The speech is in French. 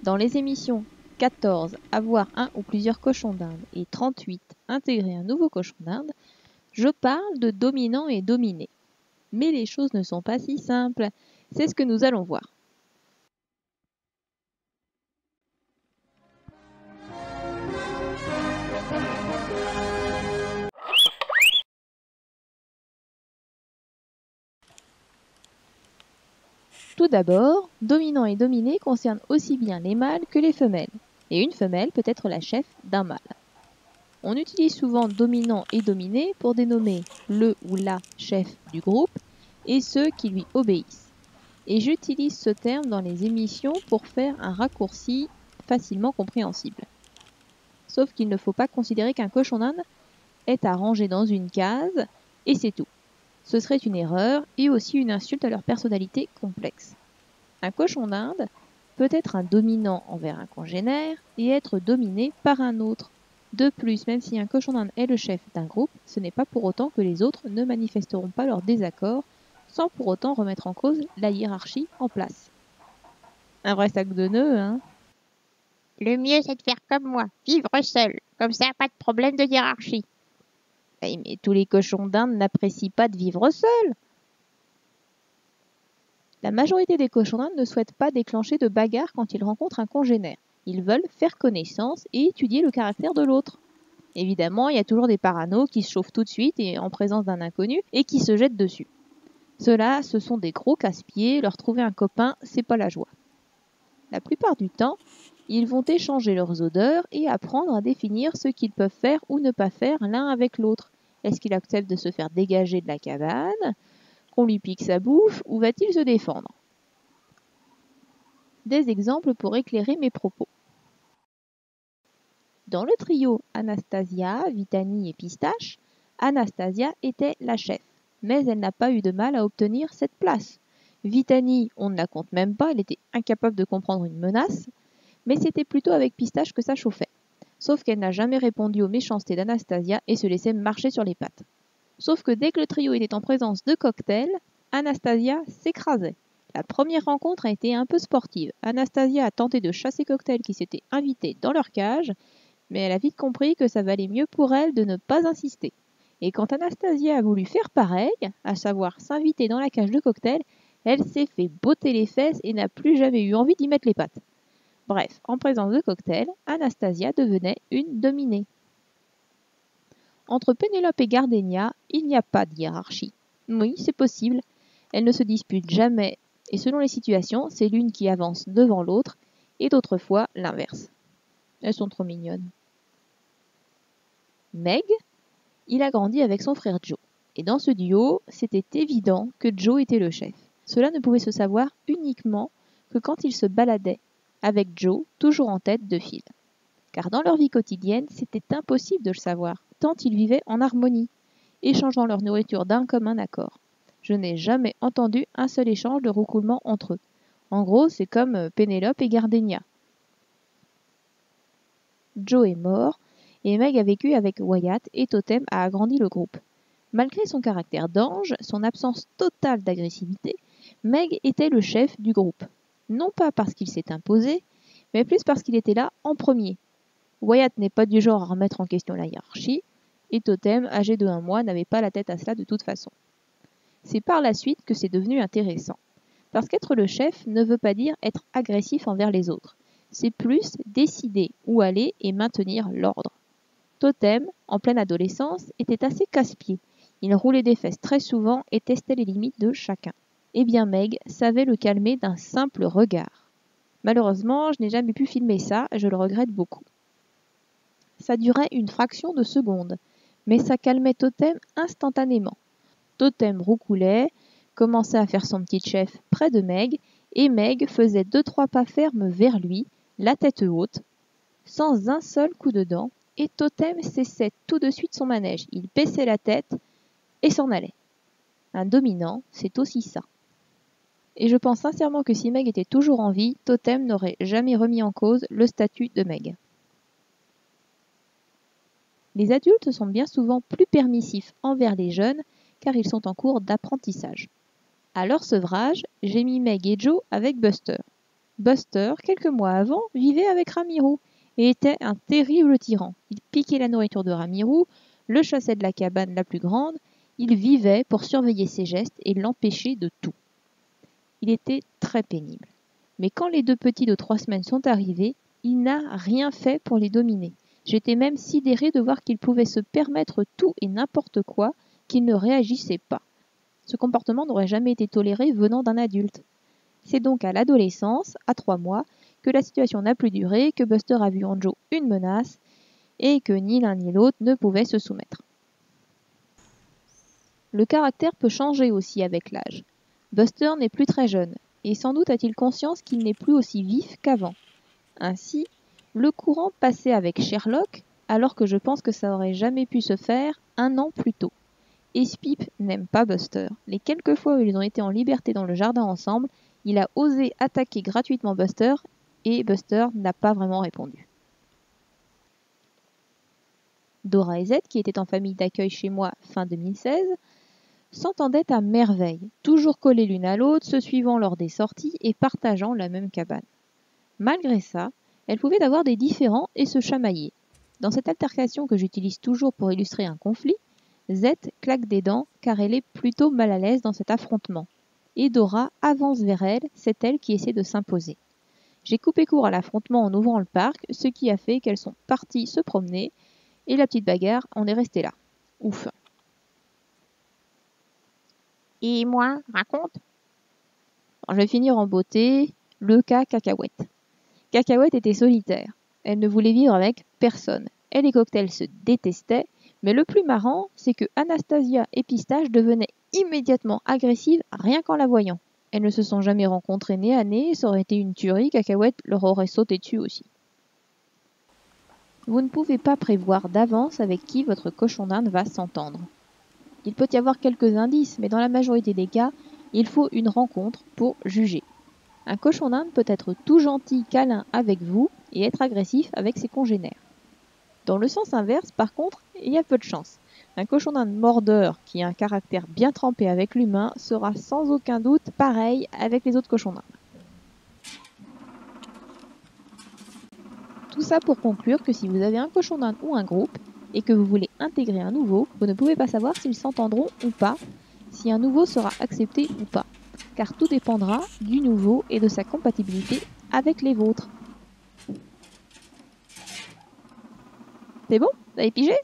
Dans les émissions 14, avoir un ou plusieurs cochons d'Inde, et 38, intégrer un nouveau cochon d'Inde, je parle de dominant et dominé. Mais les choses ne sont pas si simples, c'est ce que nous allons voir. Tout d'abord, dominant et dominé concernent aussi bien les mâles que les femelles, et une femelle peut être la chef d'un mâle. On utilise souvent dominant et dominé pour dénommer le ou la chef du groupe et ceux qui lui obéissent. Et j'utilise ce terme dans les émissions pour faire un raccourci facilement compréhensible. Sauf qu'il ne faut pas considérer qu'un cochon d'Inde est à ranger dans une case et c'est tout. Ce serait une erreur et aussi une insulte à leur personnalité complexe. Un cochon d'Inde peut être un dominant envers un congénère et être dominé par un autre. De plus, même si un cochon d'Inde est le chef d'un groupe, ce n'est pas pour autant que les autres ne manifesteront pas leur désaccord, sans pour autant remettre en cause la hiérarchie en place. Un vrai sac de nœuds, hein? Le mieux, c'est de faire comme moi, vivre seul. Comme ça, pas de problème de hiérarchie. Mais tous les cochons d'Inde n'apprécient pas de vivre seuls. La majorité des cochons d'Inde ne souhaitent pas déclencher de bagarre quand ils rencontrent un congénère. Ils veulent faire connaissance et étudier le caractère de l'autre. Évidemment, il y a toujours des paranos qui se chauffent tout de suite et en présence d'un inconnu et qui se jettent dessus. Ceux-là, ce sont des gros casse-pieds, leur trouver un copain, c'est pas la joie. La plupart du temps, ils vont échanger leurs odeurs et apprendre à définir ce qu'ils peuvent faire ou ne pas faire l'un avec l'autre. Est-ce qu'il accepte de se faire dégager de la cabane, qu'on lui pique sa bouffe, ou va-t-il se défendre? Des exemples pour éclairer mes propos. Dans le trio Anastasia, Vitani et Pistache, Anastasia était la chef, mais elle n'a pas eu de mal à obtenir cette place. Vitani, on ne la compte même pas, elle était incapable de comprendre une menace, mais c'était plutôt avec Pistache que ça chauffait. Sauf qu'elle n'a jamais répondu aux méchancetés d'Anastasia et se laissait marcher sur les pattes. Sauf que dès que le trio était en présence de Cocktail, Anastasia s'écrasait. La première rencontre a été un peu sportive. Anastasia a tenté de chasser Cocktail qui s'était invité dans leur cage, mais elle a vite compris que ça valait mieux pour elle de ne pas insister. Et quand Anastasia a voulu faire pareil, à savoir s'inviter dans la cage de Cocktail, elle s'est fait botter les fesses et n'a plus jamais eu envie d'y mettre les pattes. Bref, en présence de Cocktail, Anastasia devenait une dominée. Entre Pénélope et Gardenia, il n'y a pas de hiérarchie. Oui, c'est possible. Elles ne se disputent jamais, et selon les situations, c'est l'une qui avance devant l'autre, et d'autres fois l'inverse. Elles sont trop mignonnes. Meg, il a grandi avec son frère Joe. Et dans ce duo, c'était évident que Joe était le chef. Cela ne pouvait se savoir uniquement que quand il se baladait, avec Joe toujours en tête de file. Car dans leur vie quotidienne, c'était impossible de le savoir, tant ils vivaient en harmonie, échangeant leur nourriture d'un commun accord. Je n'ai jamais entendu un seul échange de roucoulement entre eux. En gros, c'est comme Pénélope et Gardenia. Joe est mort, et Meg a vécu avec Wyatt et Totem a agrandi le groupe. Malgré son caractère d'ange, son absence totale d'agressivité, Meg était le chef du groupe. Non pas parce qu'il s'est imposé, mais plus parce qu'il était là en premier. Wyatt n'est pas du genre à remettre en question la hiérarchie, et Totem, âgé de 1 mois, n'avait pas la tête à cela de toute façon. C'est par la suite que c'est devenu intéressant. Parce qu'être le chef ne veut pas dire être agressif envers les autres. C'est plus décider où aller et maintenir l'ordre. Totem, en pleine adolescence, était assez casse-pied. Il roulait des fesses très souvent et testait les limites de chacun. Eh bien Meg savait le calmer d'un simple regard. Malheureusement, je n'ai jamais pu filmer ça, je le regrette beaucoup. Ça durait une fraction de seconde, mais ça calmait Totem instantanément. Totem roucoulait, commençait à faire son petit chef près de Meg, et Meg faisait 2-3 pas fermes vers lui, la tête haute, sans un seul coup de dent, et Totem cessait tout de suite son manège. Il baissait la tête et s'en allait. Un dominant, c'est aussi ça. Et je pense sincèrement que si Meg était toujours en vie, Totem n'aurait jamais remis en cause le statut de Meg. Les adultes sont bien souvent plus permissifs envers les jeunes car ils sont en cours d'apprentissage. À leur sevrage, j'ai mis Meg et Joe avec Buster. Buster, quelques mois avant, vivait avec Ramiro et était un terrible tyran. Il piquait la nourriture de Ramiro, le chassait de la cabane la plus grande, il vivait pour surveiller ses gestes et l'empêcher de tout. Il était très pénible. Mais quand les 2 petits de 3 semaines sont arrivés, il n'a rien fait pour les dominer. J'étais même sidérée de voir qu'il pouvait se permettre tout et n'importe quoi, qu'il ne réagissait pas. Ce comportement n'aurait jamais été toléré venant d'un adulte. C'est donc à l'adolescence, à 3 mois, que la situation n'a plus duré, que Buster a vu en Joe une menace et que ni l'un ni l'autre ne pouvait se soumettre. Le caractère peut changer aussi avec l'âge. Buster n'est plus très jeune, et sans doute a-t-il conscience qu'il n'est plus aussi vif qu'avant. Ainsi, le courant passait avec Sherlock, alors que je pense que ça aurait jamais pu se faire 1 an plus tôt. Ace Pip n'aime pas Buster. Les quelques fois où ils ont été en liberté dans le jardin ensemble, il a osé attaquer gratuitement Buster, et Buster n'a pas vraiment répondu. Dora et Z, qui étaient en famille d'accueil chez moi fin 2016, s'entendaient à merveille, toujours collées l'une à l'autre, se suivant lors des sorties et partageant la même cabane. Malgré ça, elles pouvaient avoir des différends et se chamailler. Dans cette altercation que j'utilise toujours pour illustrer un conflit, Z claque des dents car elle est plutôt mal à l'aise dans cet affrontement. Et Dora avance vers elle, c'est elle qui essaie de s'imposer. J'ai coupé court à l'affrontement en ouvrant le parc, ce qui a fait qu'elles sont parties se promener, et la petite bagarre en est restée là. Ouf. Et moi, raconte. Alors, je vais finir en beauté, le cas Cacahuète. Cacahuète était solitaire. Elle ne voulait vivre avec personne. Elle et Cocktail se détestaient, mais le plus marrant, c'est que Anastasia et Pistache devenaient immédiatement agressives rien qu'en la voyant. Elles ne se sont jamais rencontrées nez à nez, ça aurait été une tuerie, Cacahuète leur aurait sauté dessus aussi. Vous ne pouvez pas prévoir d'avance avec qui votre cochon d'Inde va s'entendre. Il peut y avoir quelques indices, mais dans la majorité des cas, il faut une rencontre pour juger. Un cochon d'Inde peut être tout gentil, câlin avec vous et être agressif avec ses congénères. Dans le sens inverse, par contre, il y a peu de chance. Un cochon d'Inde mordeur qui a un caractère bien trempé avec l'humain sera sans aucun doute pareil avec les autres cochons d'Inde. Tout ça pour conclure que si vous avez un cochon d'Inde ou un groupe et que vous voulez intégrer un nouveau, vous ne pouvez pas savoir s'ils s'entendront ou pas, si un nouveau sera accepté ou pas, car tout dépendra du nouveau et de sa compatibilité avec les vôtres. C'est bon? Vous avez pigé?